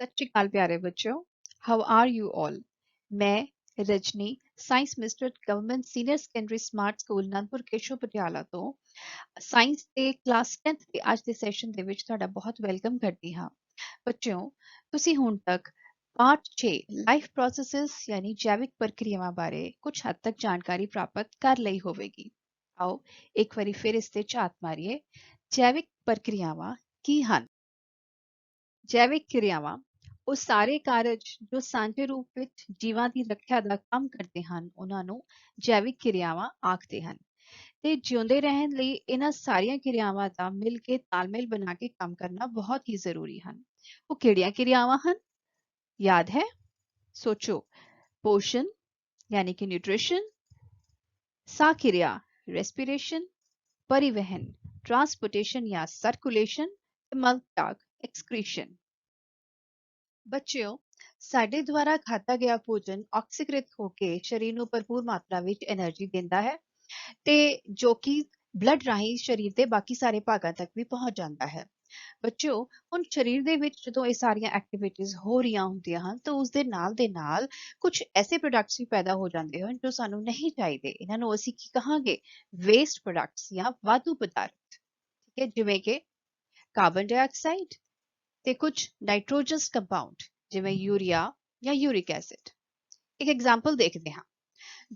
सत श्री अकाल प्यारे बच्चों, हाउ आर यू ऑल। मैं Rajni science mister government senior secondary smart school Anandpur Keshav Patiala ਤੋਂ ਸਾਇੰਸ ਦੇ ਕਲਾਸ 10th ਦੇ ਅੱਜ ਦੇ ਸੈਸ਼ਨ ਦੇ ਵਿੱਚ ਤੁਹਾਡਾ ਬਹੁਤ ਵੈਲਕਮ ਕਰਦੀ ਹਾਂ। ਬੱਚਿਓ, ਤੁਸੀਂ ਹੁਣ ਤੱਕ ਪਾਰਟ 6 ਲਾਈਫ ਪ੍ਰੋਸੈਸਸ ਯਾਨੀ ਜੈਵਿਕ ਪ੍ਰਕਿਰਿਆਵਾਂ ਬਾਰੇ ਕੁਝ ਹੱਦ ਤੱਕ ਜਾਣਕਾਰੀ ਪ੍ਰਾਪਤ ਕਰ ਲਈ ਹੋਵੇਗੀ। ਆਓ ਇੱਕ ਵਾਰੀ ਫਿਰ ਇਸ ਤੇ ਝਾਤ ਮਾਰੀਏ। ਜੈਵਿਕ ਪ੍ਰਕਿਰਿਆਵਾਂ ਕੀ ਹਨ? ਜੈਵਿਕ ਕਿਰਿਆਵਾਂ ਉਹ ਸਾਰੇ ਕਾਰਜ ਜੋ ਸਾਂਝੇ ਰੂਪ ਵਿੱਚ ਜੀਵਾਂ ਦੀ ਰੱਖਿਆ ਦਾ ਕੰਮ ਕਰਦੇ ਹਨ, ਉਹਨਾਂ ਨੂੰ ਜੈਵਿਕ ਕਿਰਿਆਵਾਂ ਆਖਦੇ ਹਨ। ਤੇ ਜਿਉਂਦੇ ਰਹਿਣ ਲਈ ਇਹਨਾਂ ਸਾਰੀਆਂ ਕਿਰਿਆਵਾਂ ਦਾ ਮਿਲ ਕੇ ਤਾਲਮੇਲ ਬਣਾ ਕੇ ਕੰਮ ਕਰਨਾ ਬਹੁਤ ਹੀ ਜ਼ਰੂਰੀ ਹਨ। ਉਹ ਕਿਹੜੀਆਂ ਕਿਰਿਆਵਾਂ ਹਨ? ਯਾਦ ਹੈ? ਸੋਚੋ। ਪੋਸ਼ਣ यानी कि न्यूट्रिशन, साह क्रिया रेस्पिरेशन, परिवहन ट्रांसपोर्टेशन या सर्कुलेशन, मल त्याग एक्सक्रीशन। ਬੱਚਿਓ, ਸਾਡੇ ਦੁਆਰਾ ਖਾਧਾ ਗਿਆ ਭੋਜਨ ਆਕਸੀਕ੍ਰਿਤ ਹੋ ਕੇ ਸਰੀਰ ਨੂੰ ਭਰਪੂਰ ਮਾਤਰਾ ਵਿੱਚ એનર્ਜੀ ਦਿੰਦਾ ਹੈ ਤੇ ਜੋ ਕਿ ਬਲੱਡ ਰਾਹੀਂ ਸਰੀਰ ਦੇ ਬਾਕੀ ਸਾਰੇ ਭਾਗਾਂ ਤੱਕ ਵੀ ਪਹੁੰਚ ਜਾਂਦਾ ਹੈ। ਬੱਚਿਓ, ਹੁਣ ਸਰੀਰ ਦੇ ਵਿੱਚ ਜਦੋਂ ਇਹ ਸਾਰੀਆਂ ਐਕਟੀਵਿਟੀਜ਼ ਹੋ ਰਹੀਆਂ ਹੁੰਦੀਆਂ ਹਨ ਤਾਂ ਉਸ ਦੇ ਨਾਲ ਕੁਝ ਐਸੇ ਪ੍ਰੋਡਕਟਸ ਵੀ ਪੈਦਾ ਹੋ ਜਾਂਦੇ ਹਨ ਜੋ ਸਾਨੂੰ ਨਹੀਂ ਚਾਹੀਦੇ। ਇਹਨਾਂ ਨੂੰ ਅਸੀਂ ਕੀ ਕਹਾਂਗੇ? ਵੇਸਟ ਪ੍ਰੋਡਕਟਸ ਜਾਂ ਵਾਧੂ ਪਦਾਰਥ। ਠੀਕ ਹੈ, ਜਿਵੇਂ ਕਿ ਕਾਰਬਨ ਡਾਈਆਕਸਾਈਡ ਤੇ ਕੁਝ ਨਾਈਟ੍ਰੋਜਨਸ ਕੰਪਾਊਂਡ ਜਿਵੇਂ ਯੂਰੀਆ ਜਾਂ ਯੂਰਿਕ ਐਸਿਡ। ਇੱਕ ਐਗਜ਼ਾਮਪਲ ਦੇਖਦੇ ਹਾਂ।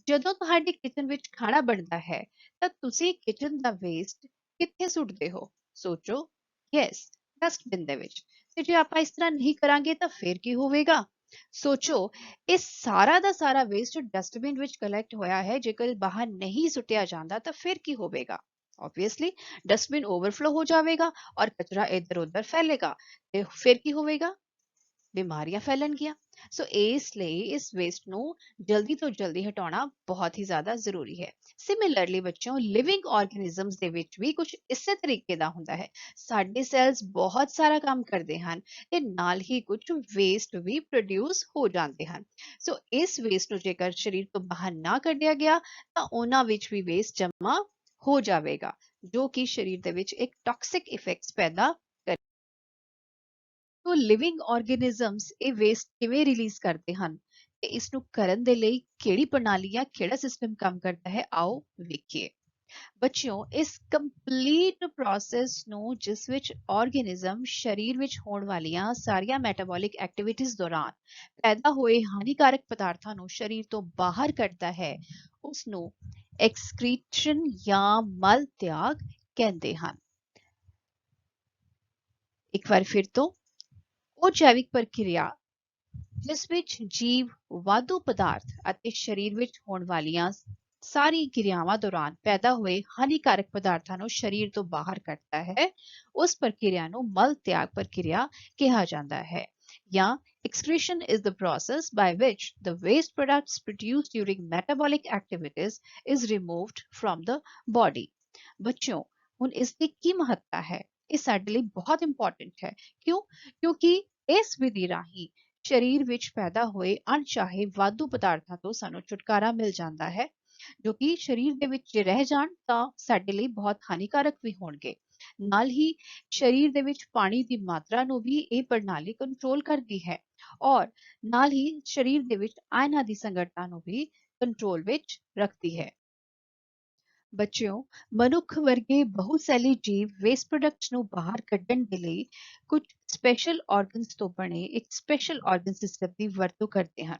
ਜਦੋਂ ਤੁਹਾਡੇ ਕਿਚਨ ਵਿੱਚ ਖਾਣਾ ਬਣਦਾ ਹੈ ਤਾਂ ਤੁਸੀਂ ਕਿਚਨ ਦਾ ਵੇਸਟ ਕਿੱਥੇ ਸੁੱਟਦੇ ਹੋ? ਸੋਚੋ। ਯੈਸ, ਡਸਟਬਿਨ ਦੇ ਵਿੱਚ। ਤੇ ਜੇ ਆਪਾਂ ਇਸ ਤਰ੍ਹਾਂ ਨਹੀਂ ਕਰਾਂਗੇ ਤਾਂ ਫਿਰ ਕੀ ਹੋਵੇਗਾ? ਸੋਚੋ, ਇਹ ਸਾਰਾ ਦਾ ਸਾਰਾ ਵੇਸਟ ਡਸਟਬਿਨ ਵਿੱਚ ਕਲੈਕਟ ਹੋਇਆ ਹੈ, ਜੇਕਰ ਬਾਹਰ ਨਹੀਂ ਸੁੱਟਿਆ ਜਾਂਦਾ ਤਾਂ ਫਿਰ ਕੀ ਹੋਵੇਗਾ? ऑब्वियसली डस्टबिन ओवरफ्लो हो जाएगा और कचरा इधर उधर फैलेगा ਤੇ ਫਿਰ ਕੀ ਹੋਵੇਗਾ? ਬਿਮਾਰੀਆਂ ਫੈਲਣਗੀਆਂ। ਸੋ ਇਸ ਲਈ ਇਸ ਵੇਸਟ ਨੂੰ ਜਲਦੀ ਤੋਂ ਜਲਦੀ ਹਟਾਉਣਾ ਬਹੁਤ ਹੀ ਜ਼ਿਆਦਾ ਜ਼ਰੂਰੀ ਹੈ। ਸਿਮਿਲਰਲੀ ਬੱਚਿਓ, ਲਿਵਿੰਗ ਆਰਗੇਨਿਜ਼ਮਸ ਦੇ ਵਿੱਚ ਵੀ ਕੁਝ ਇਸੇ ਤਰੀਕੇ ਦਾ ਹੁੰਦਾ ਹੈ। ਸਾਡੇ ਸੈਲਸ ਬਹੁਤ ਸਾਰਾ ਕੰਮ ਕਰਦੇ ਹਨ ਤੇ ਨਾਲ ਹੀ ਕੁਝ ਵੇਸਟ ਵੀ ਪ੍ਰੋਡਿਊਸ ਹੋ ਜਾਂਦੇ ਹਨ। ਸੋ ਇਸ ਵੇਸਟ ਨੂੰ ਜੇਕਰ ਸਰੀਰ ਤੋਂ ਬਾਹਰ ਨਾ ਕੱਢਿਆ ਗਿਆ ਤਾਂ ਉਹਨਾਂ ਵਿੱਚ ਵੀ ਵੇਸਟ ਜਮਾ ਹੋ ਜਾਵੇਗਾ, ਜੋ ਕਿ ਸਰੀਰ ਦੇ ਵਿੱਚ ਇੱਕ ਟਾਕਸਿਕ ਇਫੈਕਟਸ ਪੈਦਾ ਕਰੇ। ਤੋ ਲਿਵਿੰਗ ਆਰਗੇਨਿਜ਼ਮਸ ਇਹ ਵੇਸਟ ਕਿਵੇਂ ਰਿਲੀਜ਼ ਕਰਦੇ ਹਨ ਤੇ ਇਸ ਨੂੰ ਕਰਨ ਦੇ ਲਈ ਕਿਹੜੀ ਪ੍ਰਣਾਲੀ ਜਾਂ ਕਿਹੜਾ ਸਿਸਟਮ ਕੰਮ ਕਰਦਾ ਹੈ, ਆਓ ਵੇਖੀਏ। ਬੱਚਿਓ, ਇਸ ਕੰਪਲੀਟ ਪ੍ਰੋਸੈਸ ਨੂੰ ਜਿਸ ਵਿੱਚ ਆਰਗੇਨਿਜ਼ਮ ਸਰੀਰ ਵਿੱਚ ਹੋਣ ਵਾਲੀਆਂ ਸਾਰੀਆਂ ਮੈਟਾਬੋਲਿਕ ਐਕਟੀਵਿਟੀਜ਼ ਦੌਰਾਨ ਪੈਦਾ ਹੋਏ ਹਾਨੀਕਾਰਕ ਪਦਾਰਥਾਂ ਨੂੰ ਸਰੀਰ ਤੋਂ ਬਾਹਰ ਕੱਢਦਾ ਹੈ, ਉਸ ਨੂੰ ਐਕਸਕ੍ਰੀਸ਼ਨ ਜਾਂ ਮਲ ਤਿਆਗ ਕਹਿੰਦੇ ਹਨ। ਇੱਕ ਵਾਰ ਫਿਰ ਤੋਂ, ਉਹ ਜੈਵਿਕ ਪ੍ਰਕਿਰਿਆ ਜਿਸ ਵਿੱਚ ਜੀਵ ਵਾਧੂ ਪਦਾਰਥ ਅਤੇ ਸਰੀਰ ਵਿੱਚ ਹੋਣ ਵਾਲੀਆਂ ਸਾਰੀ ਕਿਰਿਆਵਾਂ ਦੌਰਾਨ ਪੈਦਾ ਹੋਏ ਹਾਨੀਕਾਰਕ ਪਦਾਰਥਾਂ ਨੂੰ ਸਰੀਰ ਤੋਂ ਬਾਹਰ ਕੱਢਦਾ ਹੈ, ਉਸ ਪ੍ਰਕਿਰਿਆ ਨੂੰ ਮਲ ਤਿਆਗ ਪ੍ਰਕਿਰਿਆ ਕਿਹਾ ਜਾਂਦਾ ਹੈ। ਜਾਂ excretion is the process by which the waste products produced during metabolic activities is removed from the body. ਬੱਚਿਓ, ਹੁਣ ਇਸ ਦੀ ਕੀ ਮਹੱਤਤਾ ਹੈ? ਇਹ ਸਾਡੇ ਲਈ ਬਹੁਤ ਇੰਪੋਰਟੈਂਟ ਹੈ। ਕਿਉਂ? ਕਿਉਂਕਿ ਇਸ ਵਿਧੀ ਰਾਹੀਂ ਸਰੀਰ ਵਿੱਚ ਪੈਦਾ ਹੋਏ ਅਣਚਾਹੇ ਵਾਧੂ ਪਦਾਰਥਾਂ ਤੋਂ ਸਾਨੂੰ ਛੁਟਕਾਰਾ ਮਿਲ ਜਾਂਦਾ ਹੈ, ਜੋ ਕਿ ਸਰੀਰ ਦੇ ਵਿੱਚ ਜੇ ਰਹਿ ਜਾਣ ਤਾਂ ਸਾਡੇ ਲਈ ਬਹੁਤ ਹਾਨੀਕਾਰਕ ਵੀ ਹੋਣਗੇ। ਨਾਲ ਹੀ ਸਰੀਰ ਦੇ ਵਿੱਚ ਪਾਣੀ ਦੀ ਮਾਤਰਾ ਨੂੰ ਵੀ ਇਹ ਪ੍ਰਣਾਲੀ ਕੰਟਰੋਲ ਕਰਦੀ ਹੈ ਔਰ ਨਾਲ ਹੀ ਸਰੀਰ ਦੇ ਵਿੱਚ ਆਇਨਾਂ ਦੀ ਸੰਘਣਤਾ ਨੂੰ ਵੀ ਕੰਟਰੋਲ ਵਿੱਚ ਰੱਖਦੀ ਹੈ। ਬੱਚਿਓ, ਮਨੁੱਖ ਵਰਗੇ ਬਹੁਸੈਲੀ ਜੀਵ ਵੇਸਟ ਪ੍ਰੋਡਕਟਸ ਨੂੰ ਬਾਹਰ ਕੱਢਣ ਦੇ ਲਈ ਕੁਝ ਸਪੈਸ਼ਲ ਆਰਗਨਸ ਤੋਂ ਬਣੇ ਇੱਕ ਸਪੈਸ਼ਲ ਆਰਗਨ ਸਿਸਟਮ ਦੀ ਵਰਤੋਂ ਕਰਦੇ ਹਨ,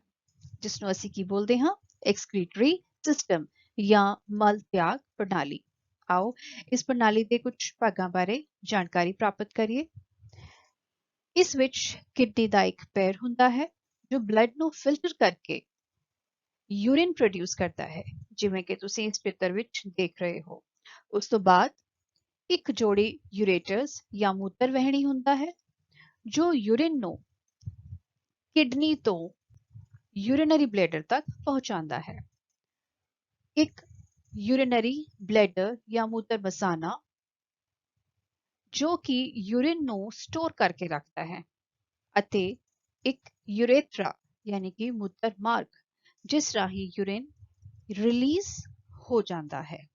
ਜਿਸ ਨੂੰ ਅਸੀਂ ਕੀ ਬੋਲਦੇ ਹਾਂ? ਐਕਸਕ੍ਰੀਟਰੀ ਸਿਸਟਮ ਜਾਂ ਮਲ ਤਿਆਗ ਪ੍ਰਣਾਲੀ। ਆਓ ਇਸ ਪ੍ਰਣਾਲੀ ਦੇ ਕੁਝ ਭਾਗਾਂ ਬਾਰੇ ਜਾਣਕਾਰੀ ਪ੍ਰਾਪਤ ਕਰੀਏ। ਇਸ ਵਿੱਚ ਕਿਡਨੀ ਦਾ ਇੱਕ ਪੈਰ ਹੁੰਦਾ ਹੈ ਜੋ ਬਲੱਡ ਨੂੰ ਫਿਲਟਰ ਕਰਕੇ ਯੂਰਿਨ ਪ੍ਰੋਡਿਊਸ ਕਰਦਾ ਹੈ, ਜਿਵੇਂ ਕਿ ਤੁਸੀਂ ਇਸ ਚਿੱਤਰ ਵਿੱਚ ਦੇਖ ਰਹੇ ਹੋ। ਉਸ ਤੋਂ ਬਾਅਦ ਇੱਕ ਜੋੜੀ ਯੂਰੇਟਰਸ ਜਾਂ ਮੂਤਰ ਵਹਿਣੀ ਹੁੰਦਾ ਹੈ ਜੋ ਯੂਰਿਨ ਨੂੰ ਕਿਡਨੀ ਤੋਂ ਯੂਰਿਨਰੀ ਬਲੈਡਰ ਤੱਕ ਪਹੁੰਚਾਉਂਦਾ ਹੈ। ਇੱਕ ਯੂਰਿਨਰੀ ਬਲੈਡਰ ਜਾਂ ਮੂਤਰ ਮਸਾਨਾ ਜੋ ਕਿ ਯੂਰਿਨ ਨੂੰ ਸਟੋਰ ਕਰਕੇ ਰੱਖਦਾ ਹੈ, ਅਤੇ ਇੱਕ ਯੂਰੇਥਰਾ ਯਾਨੀ ਕਿ ਮੂਤਰ ਮਾਰਗ ਜਿਸ ਰਾਹੀਂ ਯੂਰਿਨ ਰਿਲੀਜ਼ ਹੋ ਜਾਂਦਾ ਹੈ।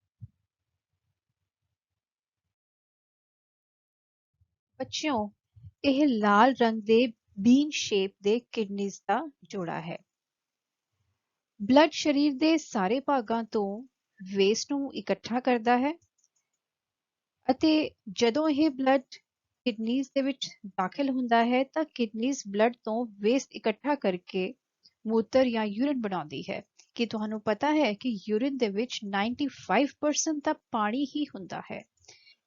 ਬੱਚਿਓ, ਇਹ ਲਾਲ ਰੰਗ ਦੇ ਬੀਨ ਸ਼ੇਪ ਦੇ ਕਿਡਨੀਜ਼ ਦਾ ਜੋੜਾ ਹੈ। ਬਲੱਡ ਸਰੀਰ ਦੇ ਸਾਰੇ ਭਾਗਾਂ ਤੋਂ ਵੇਸਟ ਨੂੰ ਇਕੱਠਾ ਕਰਦਾ ਹੈ ਅਤੇ ਜਦੋਂ ਇਹ ਬਲੱਡ ਕਿਡਨੀਜ਼ ਦੇ ਵਿੱਚ ਦਾਖਲ ਹੁੰਦਾ ਹੈ ਤਾਂ ਕਿਡਨੀਜ਼ ਬਲੱਡ ਤੋਂ ਵੇਸਟ ਇਕੱਠਾ ਕਰਕੇ ਮੂਤਰ ਜਾਂ ਯੂਰਿਨ ਬਣਾਉਂਦੀ ਹੈ। ਕੀ ਤੁਹਾਨੂੰ ਪਤਾ ਹੈ ਕਿ ਯੂਰਿਨ ਦੇ ਵਿੱਚ 95% ਤਾਂ ਪਾਣੀ ਹੀ ਹੁੰਦਾ ਹੈ।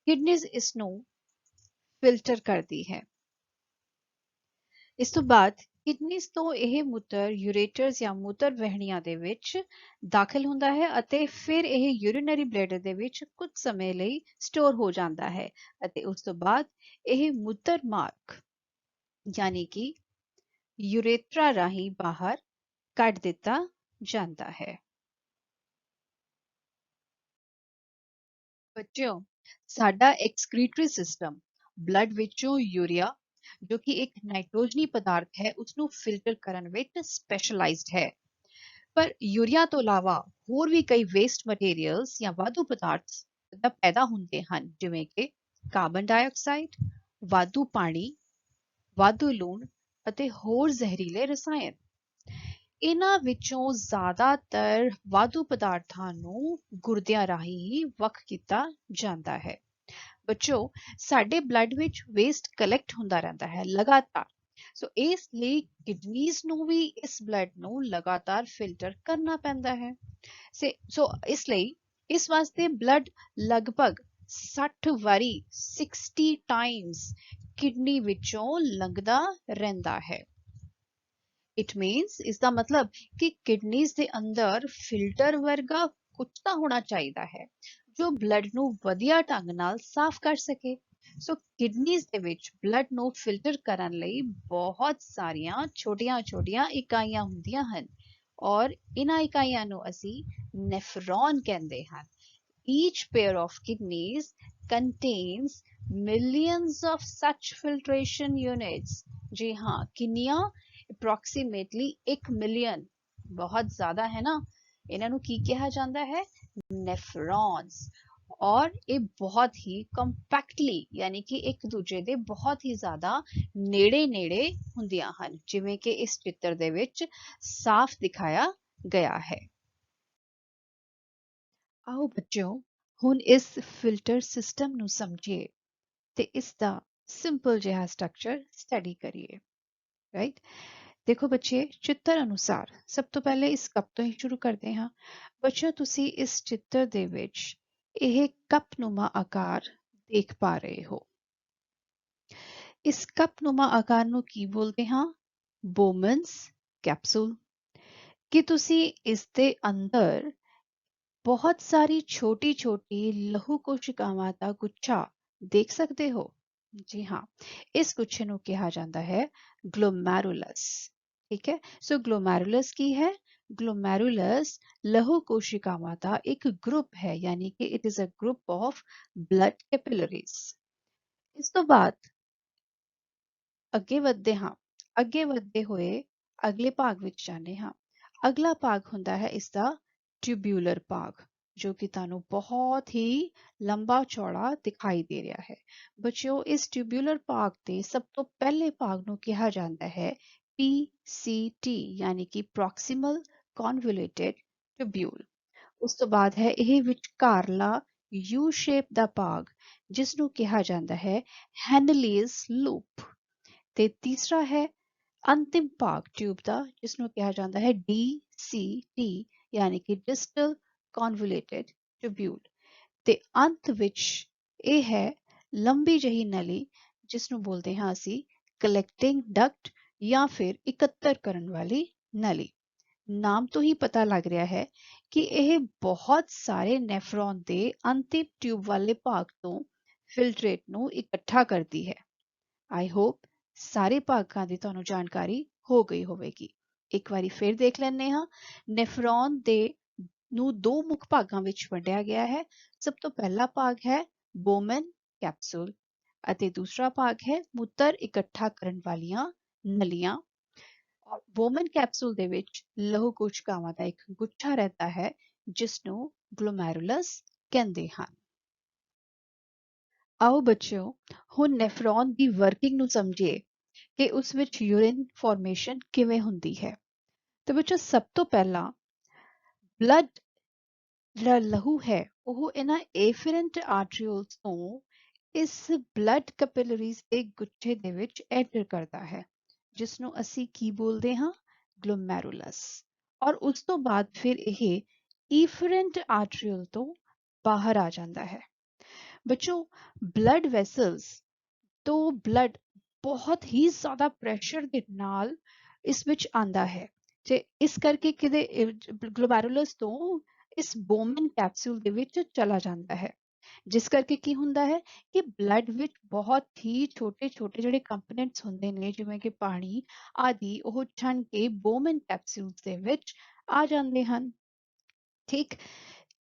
ਕਿਡਨੀਜ਼ ਇਸ ਨੂੰ ਫਿਲਟਰ ਕਰਦੀ ਹੈ। ਇਸ ਤੋਂ ਬਾਅਦ ਕਿਡਨੀਜ਼ ਤੋਂ ਇਹ ਮੂਤਰ ਯੂਰੇਟਰਸ ਜਾਂ ਮੂਤਰ ਵਹਿਣੀਆਂ ਦੇ ਵਿੱਚ ਦਾਖਲ ਹੁੰਦਾ ਹੈ ਅਤੇ ਫਿਰ ਇਹ ਯੂਰੀਨਰੀ ਬਲੈਡਰ ਦੇ ਵਿੱਚ ਕੁਝ ਸਮੇਂ ਲਈ ਸਟੋਰ ਹੋ ਜਾਂਦਾ ਹੈ ਅਤੇ ਉਸ ਤੋਂ ਬਾਅਦ ਇਹ ਮੂਤਰ ਮਾਰਗ ਯਾਨੀ ਕਿ ਯੂਰੇਥਰਾ ਰਾਹੀਂ ਬਾਹਰ ਕੱਢ ਦਿੱਤਾ ਜਾਂਦਾ ਹੈ। ਬੱਚਿਓ, ਸਾਡਾ ਐਕਸਕ੍ਰੀਟਰੀ ਸਿਸਟਮ ਬਲੱਡ ਵਿੱਚੋਂ ਯੂਰੀਆ ਜੋ ਕਿ ਇੱਕ ਨਾਈਟ੍ਰੋਜਨੀ ਪਦਾਰਥ ਹੈ ਉਸਨੂੰ ਫਿਲਟਰ ਕਰਨ ਵਿੱਚ ਸਪੈਸ਼ਲਾਈਜ਼ਡ ਹੈ। ਪਰ ਯੂਰੀਆ ਤੋਂ ਇਲਾਵਾ ਹੋਰ ਵੀ ਕਈ ਵੇਸਟ ਮਟੀਰੀਅਲਸ ਜਾਂ ਵਾਧੂ ਪਦਾਰਥ ਪੈਦਾ ਹੁੰਦੇ ਹਨ, ਜਿਵੇਂ ਕਿ ਕਾਰਬਨ ਡਾਈਆਕਸਾਈਡ, ਵਾਧੂ ਪਾਣੀ, ਵਾਧੂ ਲੂਣ ਅਤੇ ਹੋਰ ਜ਼ਹਿਰੀਲੇ ਰਸਾਇਣ। ਇਹਨਾਂ ਵਿੱਚੋਂ ਜ਼ਿਆਦਾਤਰ ਵਾਧੂ ਪਦਾਰਥਾਂ ਨੂੰ ਗੁਰਦਿਆਂ ਰਾਹੀਂ ਹੀ ਵੱਖ ਕੀਤਾ ਜਾਂਦਾ ਹੈ। ਬੱਚੋ, ਸਾਡੇ ਬਲੱਡ ਵਿੱਚ ਵੇਸਟ ਕਲੈਕਟ ਹੁੰਦਾ ਰਹਿੰਦਾ ਹੈ ਲਗਾਤਾਰ। ਸੋ ਇਸ ਲਈ ਕਿਡਨੀਜ਼ ਨੂੰ ਵੀ ਇਸ ਬਲੱਡ ਨੂੰ ਲਗਾਤਾਰ ਫਿਲਟਰ ਕਰਨਾ ਪੈਂਦਾ ਹੈ। ਸੋ ਇਸ ਲਈ ਇਸ ਵਾਸਤੇ ਬਲੱਡ ਲਗਭਗ 60 ਵਾਰੀ 60 ਟਾਈਮਸ ਕਿਡਨੀ ਵਿੱਚੋਂ ਲੰਘਦਾ ਰਹਿੰਦਾ ਹੈ। ਇਟ ਮੀਨਸ ਇਸ ਦਾ ਮਤਲਬ ਕਿ ਕਿਡਨੀਜ਼ ਦੇ ਅੰਦਰ ਫਿਲਟਰ ਵਰਗਾ ਕੁਝ ਤਾਂ ਹੋਣਾ ਚਾਹੀਦਾ ਹੈ ਜੋ ਬਲੱਡ ਨੂੰ ਵਧੀਆ ਢੰਗ ਨਾਲ ਸਾਫ਼ ਕਰ ਸਕੇ। ਸੋ ਕਿਡਨੀਜ਼ ਦੇ ਵਿੱਚ ਬਲੱਡ ਨੂੰ ਫਿਲਟਰ ਕਰਨ ਲਈ ਬਹੁਤ ਸਾਰੀਆਂ ਛੋਟੀਆਂ-ਛੋਟੀਆਂ ਇਕਾਈਆਂ ਹੁੰਦੀਆਂ ਹਨ ਔਰ ਇਹਨਾਂ ਇਕਾਈਆਂ ਨੂੰ ਅਸੀਂ ਨੈਫਰੋਨ ਕਹਿੰਦੇ ਹਨ। Each pair of kidneys contains millions of such filtration units। जी हाँ, किनिया approximately 1 मिलियन, बहुत ज़्यादा है ना। ਇਹਨਾਂ ਨੂੰ ਕੀ ਕਿਹਾ ਜਾਂਦਾ ਹੈ? ਨੈਫਰੋਨਸ। ਔਰ ਇਹ ਬਹੁਤ ਹੀ ਕੰਪੈਕਟਲੀ ਯਾਨੀ ਕਿ ਇੱਕ ਦੂਜੇ ਦੇ ਬਹੁਤ ਹੀ ਜ਼ਿਆਦਾ ਨੇੜੇ-ਨੇੜੇ ਹੁੰਦੀਆਂ ਹਨ, ਜਿਵੇਂ ਕਿ ਇਸ ਚਿੱਤਰ ਦੇ ਵਿੱਚ ਸਾਫ਼ ਦਿਖਾਇਆ ਗਿਆ ਹੈ। ਆਓ ਬੱਚਿਓ, ਹੁਣ ਇਸ ਫਿਲਟਰ ਸਿਸਟਮ ਨੂੰ ਸਮਝੀਏ ਤੇ ਇਸ ਦਾ ਸਿੰਪਲ ਜਿਹਾ ਸਟਰਕਚਰ ਸਟੱਡੀ ਕਰੀਏ। ਰਾਈਟ, ਦੇਖੋ ਬੱਚੇ, ਚਿੱਤਰ ਅਨੁਸਾਰ ਸਭ ਤੋਂ ਪਹਿਲੇ ਇਸ ਕੱਪ ਤੋਂ ਹੀ ਸ਼ੁਰੂ ਕਰਦੇ ਹਾਂ। ਬੱਚਿਓ, ਤੁਸੀਂ ਇਸ ਚਿੱਤਰ ਦੇ ਵਿੱਚ ਇਹ ਕੱਪਨੁਮਾ ਆਕਾਰ ਦੇਖ ਪਾ ਰਹੇ ਹੋ। ਇਸ ਕੱਪਨੁਮਾ ਆਕਾਰ ਨੂੰ ਕੀ ਬੋਲਦੇ ਹਾਂ? ਬੋਮਨਸ ਕੈਪਸੂਲ। ਕੀ ਤੁਸੀਂ ਇਸ ਦੇ ਅੰਦਰ ਬਹੁਤ ਸਾਰੀ ਛੋਟੀ-ਛੋਟੀ ਲਹੂ ਕੋਸ਼ਿਕਾਵਾਂ ਦਾ ਗੁੱਛਾ ਦੇਖ ਸਕਦੇ ਹੋ? ਜੀ ਹਾਂ, ਇਸ ਗੁੱਛੇ ਨੂੰ ਕਿਹਾ ਜਾਂਦਾ ਹੈ ਗਲੋਮੈਰੁਲਸ। ਠੀਕ ਹੈ, ਸੋ ਗਲੋਮੈਰੁਲਸ ਕੀ ਹੈ? ਗਲੋਮੈਰੁਲਸ ਲਹੂ ਕੋਸ਼ਿਕਾਵਾਂ ਦਾ ਇੱਕ ਗਰੁੱਪ ਹੈ, ਯਾਨੀ ਕਿ it is a group of blood capillaries. ਇਸ ਤੋਂ ਬਾਅਦ ਅੱਗੇ ਵਧਦੇ ਹਾਂ। ਅੱਗੇ ਵਧਦੇ ਹੋਏ ਅਗਲੇ ਭਾਗ ਵਿੱਚ ਜਾਂਦੇ ਹਾਂ। ਅਗਲਾ ਭਾਗ ਹੁੰਦਾ ਹੈ ਇਸ ਦਾ ਟਿਊਬੂਲਰ ਭਾਗ, ਜੋ ਕਿ ਤੁਹਾਨੂੰ ਬਹੁਤ ਹੀ ਲੰਬਾ ਚੌੜਾ ਦਿਖਾਈ ਦੇ ਰਿਹਾ ਹੈ। ਬੱਚਿਓ, ਇਸ ਟਿਊਬੂਲਰ ਭਾਗ ਦੇ ਸਭ ਤੋਂ ਪਹਿਲੇ ਭਾਗ ਨੂੰ ਕਿਹਾ ਜਾਂਦਾ ਹੈ PCT, ਯਾਨੀ ਕਿ ਪ੍ਰੋਕਸੀਮਲ ਕਨਵੋਲੂਟਿਡ ਟਿਊਬੂਲ। ਉਸ ਤੋਂ ਬਾਅਦ ਹੈ ਇਹ ਵਿਚਕਾਰਲਾ ਯੂ ਸ਼ੇਪ ਦਾ ਭਾਗ, ਜਿਸ ਨੂੰ ਕਿਹਾ ਜਾਂਦਾ ਹੈ ਹੈਨਲੀਜ਼ ਲੂਪ। ਤੇ ਤੀਸਰਾ ਹੈ ਅੰਤਿਮ ਭਾਗ ਟਿਊਬ ਦਾ, ਜਿਸ ਨੂੰ ਕਿਹਾ ਜਾਂਦਾ ਹੈ DCT, ਯਾਨੀ ਕਿ ਡਿਸਟਲ ਕਨਵੋਲੂਟਿਡ ਟਿਊਬੂਲ। ਤੇ ਅੰਤ ਵਿੱਚ ਇਹ ਹੈ ਲੰਬੀ ਜਿਹੀ ਨਲੀ, ਜਿਸ ਨੂੰ ਬੋਲਦੇ ਹਾਂ ਅਸੀਂ ਕਲੈਕਟਿੰਗ ਡਕਟ ਜਾਂ ਫਿਰ ਇਕੱਤਰ ਕਰਨ ਵਾਲੀ ਨਲੀ। ਨਾਮ ਤੋਂ ਹੀ ਪਤਾ ਲੱਗ ਰਿਹਾ ਹੈ ਕਿ ਇਹ ਬਹੁਤ ਸਾਰੇ ਨੈਫਰੋਨ ਦੇ ਅੰਤਿਮ ਟਿਊਬ ਵਾਲੇ ਭਾਗ ਤੋਂ ਫਿਲਟਰੇਟ ਨੂੰ ਇਕੱਠਾ ਕਰਦੀ ਹੈ। ਆਈ ਹੋਪ ਸਾਰੇ ਭਾਗਾਂ ਦੀ ਤੁਹਾਨੂੰ ਜਾਣਕਾਰੀ ਹੋ ਗਈ ਹੋਵੇਗੀ। ਇੱਕ ਵਾਰੀ ਫਿਰ ਦੇਖ ਲੈਂਦੇ ਹਾਂ। ਨੈਫਰੋਨ ਦੇ ਨੂੰ ਦੋ ਮੁੱਖ ਭਾਗਾਂ ਵਿੱਚ ਵੰਡਿਆ ਗਿਆ ਹੈ। ਸਭ ਤੋਂ ਪਹਿਲਾ ਭਾਗ ਹੈ ਬੋਮਨ ਕੈਪਸੂਲ ਅਤੇ ਦੂਸਰਾ ਭਾਗ ਹੈ ਮੂਤਰ ਇਕੱਠਾ ਕਰਨ ਵਾਲੀਆਂ ਨਲੀਆਂ। ਬੋਮਨ ਕੈਪਸੂਲ ਦੇ ਵਿੱਚ ਲਹੂ ਕੋਸ਼ਿਕਾਵਾਂ ਦਾ ਇੱਕ ਗੁੱਛਾ ਰਹਿੰਦਾ ਹੈ, ਜਿਸ ਨੂੰ ਗਲੋਮੈਰੁਲਸ ਕਹਿੰਦੇ ਹਨ। ਆਓ ਬੱਚਿਓ, ਹੁਣ ਨੈਫਰੋਨ ਦੀ ਵਰਕਿੰਗ ਨੂੰ ਸਮਝੀਏ ਕਿ ਉਸ ਵਿੱਚ ਯੂਰਿਨ ਫਾਰਮੇਸ਼ਨ ਕਿਵੇਂ ਹੁੰਦੀ ਹੈ। ਤੇ ਬੱਚੋ ਸਭ ਤੋਂ ਪਹਿਲਾਂ ਬਲੱਡ ਜਿਹੜਾ ਲਹੂ ਹੈ ਉਹ ਇਹਨਾਂ ਐਫਰੈਂਟ ਆਰਟਰੀਓਲਸ ਤੋਂ ਇਸ ਬਲੱਡ ਕੈਪਿਲਰੀਜ਼ ਦੇ ਗੁੱਛੇ ਦੇ ਵਿੱਚ ਐਂਟਰ ਕਰਦਾ ਹੈ, ਜਿਸ ਨੂੰ ਅਸੀਂ ਕੀ ਬੋਲਦੇ ਹਾਂ, ਗਲੋਮੈਰੁਲਸ। ਔਰ ਉਸ ਤੋਂ ਬਾਅਦ ਫਿਰ ਇਹ ਇਫਰੈਂਟ ਆਰਟਰੀਓਲ ਤੋਂ ਬਾਹਰ ਆ ਜਾਂਦਾ ਹੈ। ਬੱਚੋ ਬਲੱਡ ਵੈਸਲਸ ਤੋਂ ਬਲੱਡ ਬਹੁਤ ਹੀ ਜ਼ਿਆਦਾ ਪ੍ਰੈਸ਼ਰ ਦੇ ਨਾਲ ਇਸ ਵਿੱਚ ਆਂਦਾ ਹੈ ਤੇ ਇਸ ਕਰਕੇ ਕਿਤੇ ਗਲੋਮੈਰੁਲਸ ਤੋਂ ਇਸ ਬੋਮਨ ਕੈਪਸੂਲ ਦੇ ਵਿੱਚ ਚਲਾ ਜਾਂਦਾ ਹੈ, ਜਿਸ ਕਰਕੇ ਕੀ ਹੁੰਦਾ ਹੈ ਕਿ ਬਲੱਡ ਵਿੱਚ ਬਹੁਤ ਹੀ ਛੋਟੇ ਛੋਟੇ ਜਿਹੜੇ ਕੰਪੋਨੈਂਟਸ ਹੁੰਦੇ ਨੇ ਜਿਵੇਂ ਕਿ ਪਾਣੀ ਆਦਿ ਉਹ ਛਣ ਕੇ ਬੋਮਨ ਕੈਪਸੂਲਸ ਦੇ ਵਿੱਚ ਆ ਜਾਂਦੇ ਹਨ। ਠੀਕ,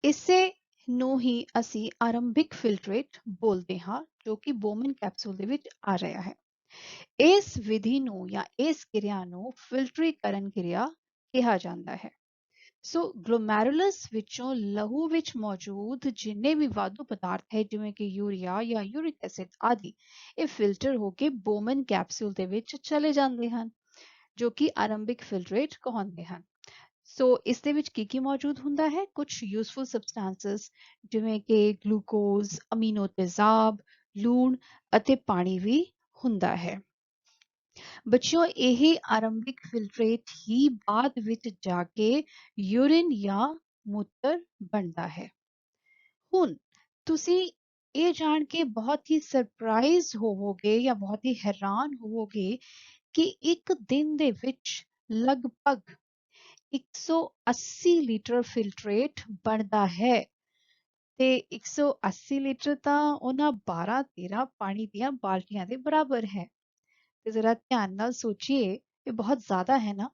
ਇਸੇ ਨੂੰ ਹੀ ਅਸੀਂ ਆਰੰਭਿਕ ਫਿਲਟਰੇਟ ਬੋਲਦੇ ਹਾਂ, ਜੋ ਕਿ ਬੋਮਨ ਕੈਪਸੂਲ ਦੇ ਵਿੱਚ ਆ ਰਿਹਾ ਹੈ। ਇਸ ਵਿਧੀ ਨੂੰ ਜਾਂ ਇਸ ਕਿਰਿਆ ਨੂੰ ਫਿਲਟਰੀਕਰਨ ਕਿਰਿਆ ਕਿਹਾ ਜਾਂਦਾ ਹੈ। ਸੋ ਗਲੋਮੈਰੁਲਸ ਵਿੱਚੋਂ ਲਹੂ ਵਿੱਚ ਮੌਜੂਦ ਜਿੰਨੇ ਵੀ ਵਾਧੂ ਪਦਾਰਥ ਹੈ ਜਿਵੇਂ ਕਿ ਯੂਰੀਆ ਜਾਂ ਯੂਰਿਕ ਐਸਿਡ ਆਦਿ, ਇਹ ਫਿਲਟਰ ਹੋ ਕੇ ਬੋਮਨ ਕੈਪਸੂਲ ਦੇ ਵਿੱਚ ਚਲੇ ਜਾਂਦੇ ਹਨ, ਜੋ ਕਿ ਆਰੰਭਿਕ ਫਿਲਟਰੇਟ ਕਹਾਉਂਦੇ ਹਨ। ਸੋ ਇਸ ਦੇ ਵਿੱਚ ਕੀ ਮੌਜੂਦ ਹੁੰਦਾ ਹੈ, ਕੁਝ ਯੂਸਫੁਲ ਸਬਸਟੈਂਸਸ ਜਿਵੇਂ ਕਿ ਗਲੂਕੋਜ਼, ਅਮੀਨੋ ਤੇਜ਼ਾਬ, ਲੂਣ ਅਤੇ ਪਾਣੀ ਵੀ ਹੁੰਦਾ ਹੈ। ਬੱਚਿਓ ਇਹ ਆਰੰਭਿਕ ਫਿਲਟਰੇਟ ਹੀ ਬਾਅਦ ਵਿੱਚ ਜਾ ਕੇ ਯੂਰਿਨ ਜਾਂ ਮੂਤਰ ਬਣਦਾ ਹੈ। ਹੁਣ ਤੁਸੀਂ ਇਹ ਜਾਣ ਕੇ ਬਹੁਤ ਹੀ ਸਰਪ੍ਰਾਈਜ਼ ਹੋਵੋਗੇ ਜਾਂ ਬਹੁਤ ਹੀ ਹੈਰਾਨ ਹੋਵੋਗੇ ਕਿ ਇੱਕ ਦਿਨ ਦੇ ਵਿੱਚ ਲਗਭਗ 180 ਲੀਟਰ ਫਿਲਟਰੇਟ ਬਣਦਾ ਹੈ ਤੇ 180 ਲੀਟਰ ਤਾਂ ਉਹਨਾਂ 12-13 ਪਾਣੀ ਦੀਆਂ ਬਾਲਟੀਆਂ ਦੇ ਬਰਾਬਰ ਹੈ। ਤੇ ਜ਼ਰਾ ਧਿਆਨ ਨਾਲ ਸੋਚੀਏ, ਇਹ ਬਹੁਤ ਜ਼ਿਆਦਾ ਹੈ ਨਾ,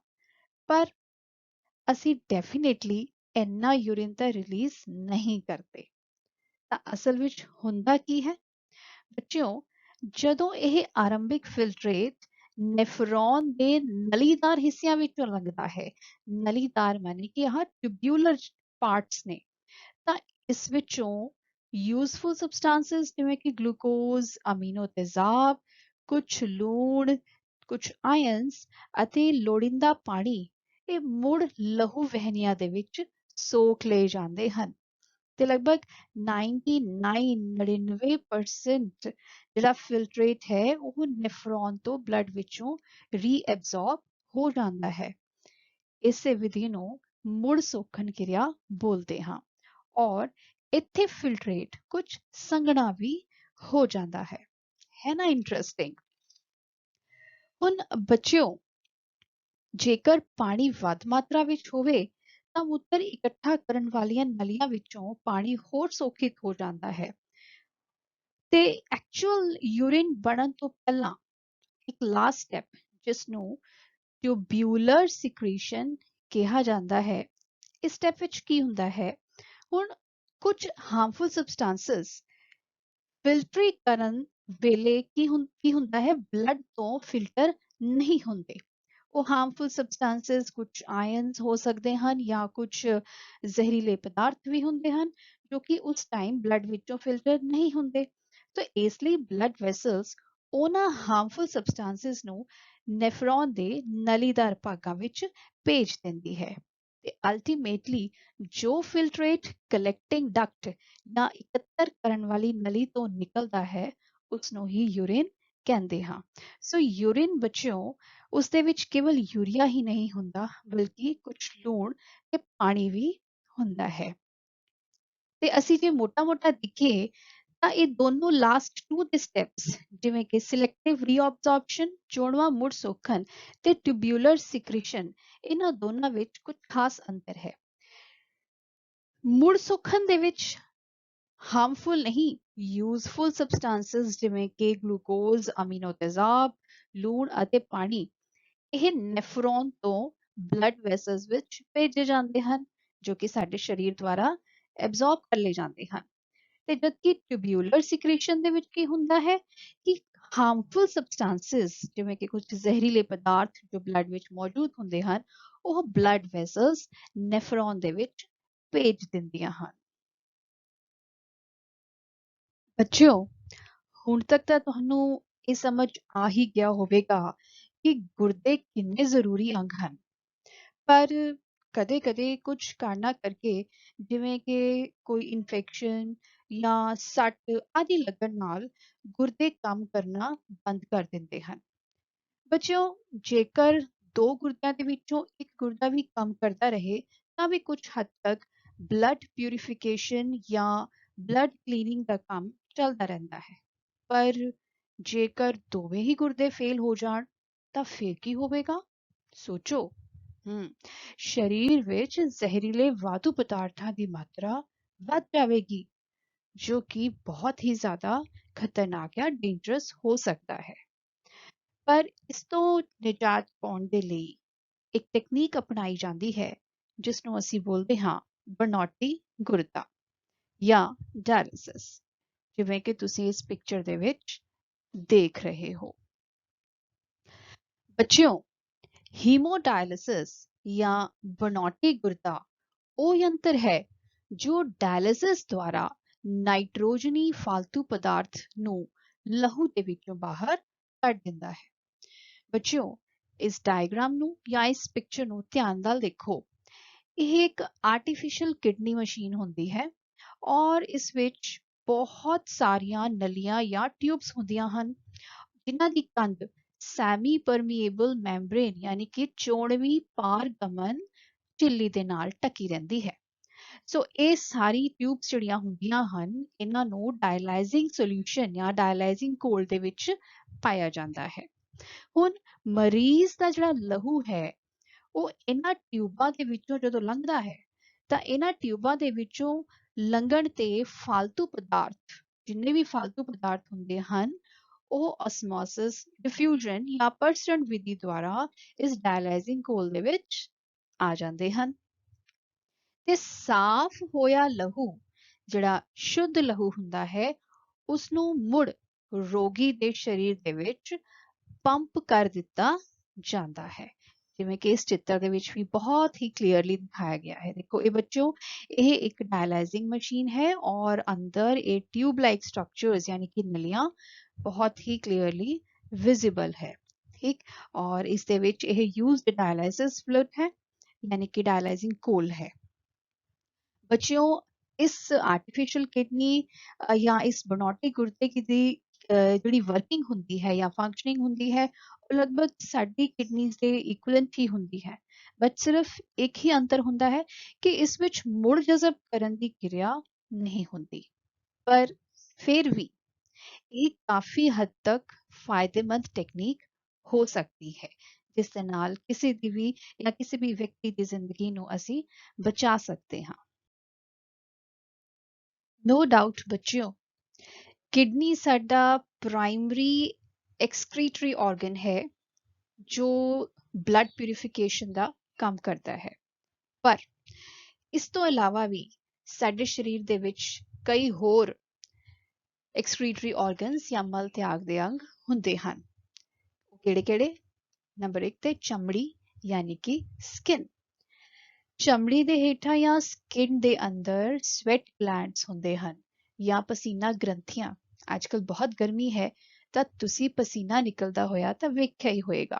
ਪਰ ਅਸੀਂ ਡੈਫੀਨੇਟਲੀ ਇੰਨਾ ਯੂਰਿਨ ਤਾਂ ਰਿਲੀਜ਼ ਨਹੀਂ ਕਰਦੇ। ਤਾਂ ਅਸਲ ਵਿੱਚ ਹੁੰਦਾ ਕੀ ਹੈ ਬੱਚਿਓ, ਜਦੋਂ ਇਹ ਆਰੰਭਿਕ ਫਿਲਟਰੇਟ ਨੈਫਰੋਨ ਦੇ ਨਲੀਦਾਰ ਹਿੱਸਿਆਂ ਵਿੱਚੋਂ ਲੰਘਦਾ ਹੈ, ਨਲੀਦਾਰ ਮਾਨੇ ਕਿ ਆਹ ਟਿਊਬੂਲਰ ਪਾਰਟਸ ਨੇ, ਤਾਂ ਇਸ ਵਿੱਚੋਂ ਯੂਸਫੁਲ ਸਬਸਟੈਂਸਸ ਜਿਵੇਂ ਕਿ ਗਲੂਕੋਜ਼, ਅਮੀਨੋ ਤੇਜ਼ਾਬ, ਕੁਝ ਲੂਣ, ਕੁਝ ਆਇਨਸ ਅਤੇ ਲੋੜੀਂਦਾ ਪਾਣੀ ਇਹ ਮੁੜ ਲਹੂ ਵਹਿਣੀਆਂ ਦੇ ਵਿੱਚ ਸੋਖ ਲਏ ਜਾਂਦੇ ਹਨ ਤੇ ਲਗਭਗ 99% ਜਿਹੜਾ ਫਿਲਟਰੇਟ ਹੈ ਉਹ ਨੈਫਰੋਨ ਤੋਂ ਬਲੱਡ ਵਿੱਚੋਂ ਰੀਐਬਜ਼ੌਰਬ ਹੋ ਜਾਂਦਾ ਹੈ। ਇਸੇ ਵਿਧੀ ਨੂੰ ਮੁੜ ਸੋਖਣ ਕਿਰਿਆ ਬੋਲਦੇ ਹਾਂ ਔਰ ਇੱਥੇ ਫਿਲਟਰੇਟ ਕੁਝ ਸੰਘਣਾ ਵੀ ਹੋ ਜਾਂਦਾ ਹੈ ਨਾ ਇੰਟਰਸਟਿੰਗ। ਹੁਣ ਬੱਚਿਓ, ਜੇਕਰ ਪਾਣੀ ਵੱਧ ਮਾਤਰਾ ਵਿੱਚ ਹੋਵੇ ਤਾਂ ਮੂਤਰ ਇਕੱਠਾ ਕਰਨ ਵਾਲੀਆਂ ਨਲੀਆਂ ਵਿੱਚੋਂ ਪਾਣੀ ਹੋਰ ਸੋਖਿਤ ਹੋ ਜਾਂਦਾ ਹੈ ਤੇ ਐਕਚੁਅਲ ਯੂਰਿਨ ਬਣਨ ਤੋਂ ਪਹਿਲਾਂ ਇੱਕ ਲਾਸਟ ਸਟੈਪ ਜਿਸ ਨੂੰ ਟਿਊਬੂਲਰ ਸਿਕ੍ਰੀਸ਼ਨ ਕਿਹਾ ਜਾਂਦਾ ਹੈ, ਇਸ ਸਟੈਪ ਵਿੱਚ ਕੀ ਹੁੰਦਾ ਹੈ, ਹੁਣ ਕੁਝ ਹਾਰਮਫੁਲ ਸਬਸਟੈਂਸਸ ਫਿਲਟਰੀਕਰਨ ਵੇਲੇ ਕੀ ਹੁੰਦਾ ਹੈ, ਬਲੱਡ ਤੋਂ ਫਿਲਟਰ ਨਹੀਂ ਹੁੰਦੇ। ਉਹ ਹਾਰਮਫੁਲ ਸਬਸਟੈਂਸਸ ਕੁਝ ਆਇਨਸ ਹੋ ਸਕਦੇ ਹਨ ਜਾਂ ਕੁਝ ਜ਼ਹਿਰੀਲੇ ਪਦਾਰਥ ਵੀ ਹੁੰਦੇ ਹਨ ਜੋ ਕਿ ਉਸ ਟਾਈਮ ਬਲੱਡ ਵਿੱਚੋਂ ਫਿਲਟਰ ਨਹੀਂ ਹੁੰਦੇ। ਤਾਂ ਇਸ ਲਈ ਬਲੱਡ ਵੈਸਲਸ ਉਹਨਾਂ ਹਾਰਮਫੁਲ ਸਬਸਟੈਂਸਸ ਨੂੰ ਨੈਫਰੋਨ ਦੇ ਨਲੀਦਾਰ ਭਾਗਾਂ ਵਿੱਚ ਭੇਜ ਦਿੰਦੀ ਹੈ ਤੇ ਅਲਟੀਮੇਟਲੀ ਜੋ ਫਿਲਟਰੇਟ ਕਲੈਕਟਿੰਗ ਡਕਟ ਜਾਂ ਇਕੱਤਰ ਕਰਨ ਵਾਲੀ ਨਲੀ ਤੋਂ ਨਿਕਲਦਾ ਹੈ ਉਸ ਨੂੰ ਹੀ ਯੂਰਿਨ ਕਹਿੰਦੇ ਹਾਂ। ਸੋ ਯੂਰਿਨ ਬੱਚਿਓ, ਉਸ ਦੇ ਵਿੱਚ ਕੇਵਲ ਯੂਰੀਆ ਹੀ ਨਹੀਂ ਹੁੰਦਾ ਬਲਕਿ ਕੁਝ ਲੂਣ ਤੇ ਪਾਣੀ ਵੀ ਹੁੰਦਾ ਹੈ। ਤੇ ਅਸੀਂ ਜੇ ਮੋਟਾ-ਮੋਟਾ ਦੇਖੀਏ ਤਾਂ ਇਹ ਦੋਨੋਂ ਲਾਸਟ ਟੂ ਦੇ ਸਟੈਪਸ ਜਿਵੇਂ ਕਿ ਸਿਲੈਕਟਿਵ ਰੀਅਬਜ਼ੌਰਪਸ਼ਨ, ਚੋਣਵਾਂ ਮੁੜ ਸੋਖਣ ਤੇ ਟਿਊਬੂਲਰ ਸਿਕ੍ਰੀਸ਼ਨ, ਇਹਨਾਂ ਦੋਨਾਂ ਵਿੱਚ ਕੁਝ ਖਾਸ ਅੰਤਰ ਹੈ। ਮੁੜ ਸੋਖਣ ਦੇ ਵਿੱਚ ਹਾਰਮਫੁਲ ਨਹੀਂ, ਯੂਜ਼ਫੁਲ ਸਬਸਟੈਂਸਸ ਜਿਵੇਂ ਕਿ ਗਲੂਕੋਜ਼, ਅਮੀਨੋ ਤੇਜ਼ਾਬ, ਲੂਣ ਅਤੇ ਪਾਣੀ ਇਹ ਨੈਫਰੋਨ ਤੋਂ ਬਲੱਡ ਵੈਸਲਸ ਵਿੱਚ ਭੇਜੇ ਜਾਂਦੇ ਹਨ ਜੋ ਕਿ ਸਾਡੇ ਸਰੀਰ ਦੁਆਰਾ ਐਬਜ਼ੌਰਬ ਕਰ ਲਏ ਜਾਂਦੇ ਹਨ। ਤੇ ਜਦਕਿ ਟਿਊਬੂਲਰ ਸਿਕ੍ਰੀਸ਼ਨ ਦੇ ਵਿੱਚ ਕੀ ਹੁੰਦਾ ਹੈ ਕਿ ਹਾਰਮਫੁਲ ਸਬਸਟੈਂਸਸ ਜਿਵੇਂ ਕਿ ਕੁਝ ਜ਼ਹਿਰੀਲੇ ਪਦਾਰਥ ਜੋ ਬਲੱਡ ਵਿੱਚ ਮੌਜੂਦ ਹੁੰਦੇ ਹਨ ਉਹ ਬਲੱਡ ਵੈਸਲਸ ਨੈਫਰੋਨ ਦੇ ਵਿੱਚ ਭੇਜ ਦਿੰਦੀਆਂ ਹਨ। ਬੱਚਿਓ, ਹੁਣ ਤੱਕ ਤਾਂ ਤੁਹਾਨੂੰ ਇਹ ਸਮਝ ਆ ਹੀ ਗਿਆ ਹੋਵੇਗਾ ਕਿ ਗੁਰਦੇ ਕਿੰਨੇ ਜ਼ਰੂਰੀ ਅੰਗ ਹਨ। ਪਰ ਕਦੇ-ਕਦੇ ਕੁਝ ਕਾਰਨਾਂ ਕਰਕੇ, ਜਿਵੇਂ ਕਿ ਕੋਈ ਇਨਫੈਕਸ਼ਨ ਜਾਂ ਸੱਟ ਆਦਿ ਲੱਗਣ ਨਾਲ ਗੁਰਦੇ ਕੰਮ ਕਰਨਾ ਬੰਦ ਕਰ ਦਿੰਦੇ ਹਨ। ਬੱਚਿਓ, ਜੇਕਰ ਦੋ ਗੁਰਦਿਆਂ ਦੇ ਵਿੱਚੋਂ ਇੱਕ ਗੁਰਦਾ ਵੀ ਕੰਮ ਕਰਦਾ ਰਹੇ ਤਾਂ ਵੀ ਕੁਝ ਹੱਦ ਤੱਕ ਬਲੱਡ ਪਿਊਰੀਫਿਕੇਸ਼ਨ ਜਾਂ ਬਲੱਡ ਕਲੀਨਿੰਗ ਦਾ ਕੰਮ ਚੱਲਦਾ ਰਹਿੰਦਾ ਹੈ। ਪਰ ਜੇਕਰ ਦੋਵੇਂ ਹੀ ਗੁਰਦੇ ਫੇਲ ਹੋ ਜਾਣ ਤਾਂ ਫਿਰ ਕੀ ਹੋਵੇਗਾ? ਸੋਚੋ। ਹਮ ਸਰੀਰ ਵਿੱਚ ਜ਼ਹਿਰੀਲੇ ਵਾਧੂ ਪਦਾਰਥਾਂ ਦੀ ਮਾਤਰਾ ਵੱਧ ਜਾਵੇਗੀ, ਜੋ ਕਿ ਬਹੁਤ ਹੀ ਜ਼ਿਆਦਾ ਖਤਰਨਾਕ ਜਾਂ ਡੇਂਜਰਸ ਹੋ ਸਕਦਾ ਹੈ। ਪਰ ਇਸ ਤੋਂ ਨਿਜਾਤ ਪਾਉਣ ਦੇ ਲਈ ਇੱਕ ਟੈਕਨੀਕ ਅਪਣਾਈ ਜਾਂਦੀ ਹੈ, ਜਿਸ ਨੂੰ ਅਸੀਂ ਬੋਲਦੇ ਹਾਂ ਬਰਨੌਟੀ ਗੁਰਦਾ ਜਾਂ ਡਾਇਲਿਸਿਸ, ਜਿਵੇਂ ਕਿ ਤੁਸੀਂ ਇਸ ਪਿਕਚਰ ਦੇ ਵਿੱਚ ਦੇਖ ਰਹੇ ਹੋ। ਬੱਚਿਓ, ਹੀਮੋਡਾਇਲਿਸਿਸ ਜਾਂ ਬਰਨੌਟੀ ਗੁਰਦਾ ਉਹ ਯੰਤਰ ਹੈ ਜੋ ਡਾਇਲਿਸਿਸ ਦੁਆਰਾ ਨਾਈਟ੍ਰੋਜਨੀ ਫਾਲਤੂ ਪਦਾਰਥ ਨੂੰ ਲਹੂ ਦੇ ਵਿੱਚੋਂ ਬਾਹਰ ਕੱਢ ਦਿੰਦਾ ਹੈ। ਬੱਚਿਓ, ਇਸ ਡਾਇਗਰਾਮ ਨੂੰ ਜਾਂ ਇਸ ਪਿਕਚਰ ਨੂੰ ਧਿਆਨ ਨਾਲ ਦੇਖੋ। ਇਹ ਇੱਕ ਆਰਟੀਫਿਸ਼ਲ ਕਿਡਨੀ ਮਸ਼ੀਨ ਹੁੰਦੀ ਹੈ ਔਰ ਇਸ ਵਿੱਚ ਬਹੁਤ ਸਾਰੀਆਂ ਨਲੀਆਂ ਜਾਂ ਟਿਊਬਸ ਹੁੰਦੀਆਂ ਹਨ, ਜਿਨ੍ਹਾਂ ਦੀ ਕੰਧ ਸੈਮੀ ਪਰਮੀਏਬਲ ਮੈਂਬਰੇਨ ਯਾਨੀ ਕਿ ਚੋਣਵੀਂ ਪਾਰਗਮਨ ਝਿੱਲੀ ਦੇ ਨਾਲ ਢਕੀ ਰਹਿੰਦੀ ਹੈ। ਸੋ ਇਹ ਸਾਰੀ ਟਿਊਬਸ ਜਿਹੜੀਆਂ ਹੁੰਦੀਆਂ ਹਨ, ਇਹਨਾਂ ਨੂੰ ਡਾਇਲਾਈਜ਼ਿੰਗ ਸੋਲਿਊਸ਼ਨ ਜਾਂ ਡਾਇਲਾਈਜ਼ਿੰਗ ਘੋਲ ਦੇ ਵਿੱਚ ਪਾਇਆ ਜਾਂਦਾ ਹੈ। ਹੁਣ ਮਰੀਜ਼ ਦਾ ਜਿਹੜਾ ਲਹੂ ਹੈ ਉਹ ਇਹਨਾਂ ਟਿਊਬਾਂ ਦੇ ਵਿੱਚੋਂ ਜਦੋਂ ਲੰਘਦਾ ਹੈ ਤਾਂ ਇਹਨਾਂ ਟਿਊਬਾਂ ਦੇ ਵਿੱਚੋਂ ਲੰਘਣ ਤੇ ਫਾਲਤੂ ਪਦਾਰਥ, ਜਿੰਨੇ ਵੀ ਫਾਲਤੂ ਪਦਾਰਥ ਹੁੰਦੇ ਹਨ, ਉਹ ਆਸਮੋਸਿਸ ਡਿਫਿਊਜ਼ਨ ਜਾਂ ਪਰਸਟਨ ਵਿਧੀ ਦੁਆਰਾ ਇਸ ਡਾਇਲਾਈਜ਼ਿੰਗ ਘੋਲ ਦੇ ਵਿੱਚ ਆ ਜਾਂਦੇ ਹਨ ਤੇ ਸਾਫ਼ ਹੋਇਆ ਲਹੂ, ਜਿਹੜਾ ਸ਼ੁੱਧ ਲਹੂ ਹੁੰਦਾ ਹੈ, ਉਸ ਨੂੰ ਮੁੜ ਰੋਗੀ ਦੇ ਸਰੀਰ ਦੇ ਵਿੱਚ ਪੰਪ ਕਰ ਦਿੱਤਾ ਜਾਂਦਾ ਹੈ, ਜਿਵੇਂ ਕਿ ਇਸ ਚਿੱਤਰ ਦੇ ਵਿੱਚ ਵੀ ਬਹੁਤ ਹੀ ਕਲੀਅਰਲੀ ਦਿਖਾਇਆ ਗਿਆ ਹੈ। ਦੇਖੋ ਇਹ ਬੱਚਿਓ, ਇਹ ਇੱਕ ਡਾਇਲਾਈਜ਼ਿੰਗ ਮਸ਼ੀਨ ਹੈ ਔਰ ਅੰਦਰ ਇਹ ट्यूब लाइक स्ट्रक्चर्स यानी कि नलियां बहुत ही क्लियरली विजिबल है। ठीक, और इस दे विच ਇਹ यूज्ड डायलिसिस फ्लूइड है यानी कि डायलाइजिंग कोल है। बच्चों, इस आर्टिफिशियल किडनी ਜਾਂ ਇਸ ਬਣਾਉਟੀ ਗੁਰਦੇ ਦੀ ਜਿਹੜੀ ਵਰਕਿੰਗ ਹੁੰਦੀ ਹੈ ਜਾਂ ਫੰਕਸ਼ਨਿੰਗ ਹੁੰਦੀ ਹੈ, ਉਹ ਲਗਭਗ ਸਾਡੀ ਕਿਡਨੀਜ਼ ਦੇ ਇਕੁਇਵਲੈਂਟ ਹੀ ਹੁੰਦੀ ਹੈ। ਬਟ ਸਿਰਫ ਇੱਕ ਹੀ ਅੰਤਰ ਹੁੰਦਾ ਹੈ ਕਿ ਇਸ ਵਿੱਚ ਮੁੜ ਜਜ਼ਬ ਕਰਨ ਦੀ ਕਿਰਿਆ ਨਹੀਂ ਹੁੰਦੀ। ਪਰ ਫਿਰ ਵੀ ਇਹ ਕਾਫੀ ਹੱਦ ਤੱਕ ਫਾਇਦੇਮੰਦ ਟੈਕਨੀਕ ਹੋ ਸਕਦੀ ਹੈ, ਜਿਸ ਦੇ ਨਾਲ ਕਿਸੇ ਦੀ ਵੀ ਜਾਂ ਕਿਸੇ ਵੀ ਵਿਅਕਤੀ ਦੀ ਜ਼ਿੰਦਗੀ ਨੂੰ ਅਸੀਂ ਬਚਾ ਸਕਦੇ ਹਾਂ। नो डाउट बच्चों, किडनी साडा प्राइमरी एक्सक्रीटरी ऑर्गन है जो ब्लड प्यूरिफिकेशन ਦਾ ਕੰਮ ਕਰਦਾ ਹੈ। ਪਰ ਇਸ ਤੋਂ ਇਲਾਵਾ ਵੀ ਸਾਡੇ ਸਰੀਰ ਦੇ ਵਿੱਚ ਕਈ ਹੋਰ ਐਕਸਕ੍ਰੀਟਰੀ ਆਰਗਨਸ ਜਾਂ ਮਲ ਤਿਆਗ ਦੇ ਅੰਗ ਹੁੰਦੇ ਹਨ। ਉਹ ਕਿਹੜੇ-ਕਿਹੜੇ? ਨੰਬਰ 1 ਤੇ ਚਮੜੀ ਯਾਨੀ ਕਿ ਸਕਿਨ। ਚਮੜੀ ਦੇ ਹੇਠਾਂ ਜਾਂ ਸਕਿਨ ਦੇ ਅੰਦਰ ਸਵੈਟ ਗਲੈਂਡਸ ਹੁੰਦੇ ਹਨ ਜਾਂ ਪਸੀਨਾ ਗ੍ਰੰਥੀਆਂ। ਅੱਜਕੱਲ ਬਹੁਤ ਗਰਮੀ ਹੈ ਤਾਂ ਤੁਸੀਂ ਪਸੀਨਾ ਨਿਕਲਦਾ ਹੋਇਆ ਤਾਂ ਵੇਖਿਆ ਹੀ ਹੋਏਗਾ।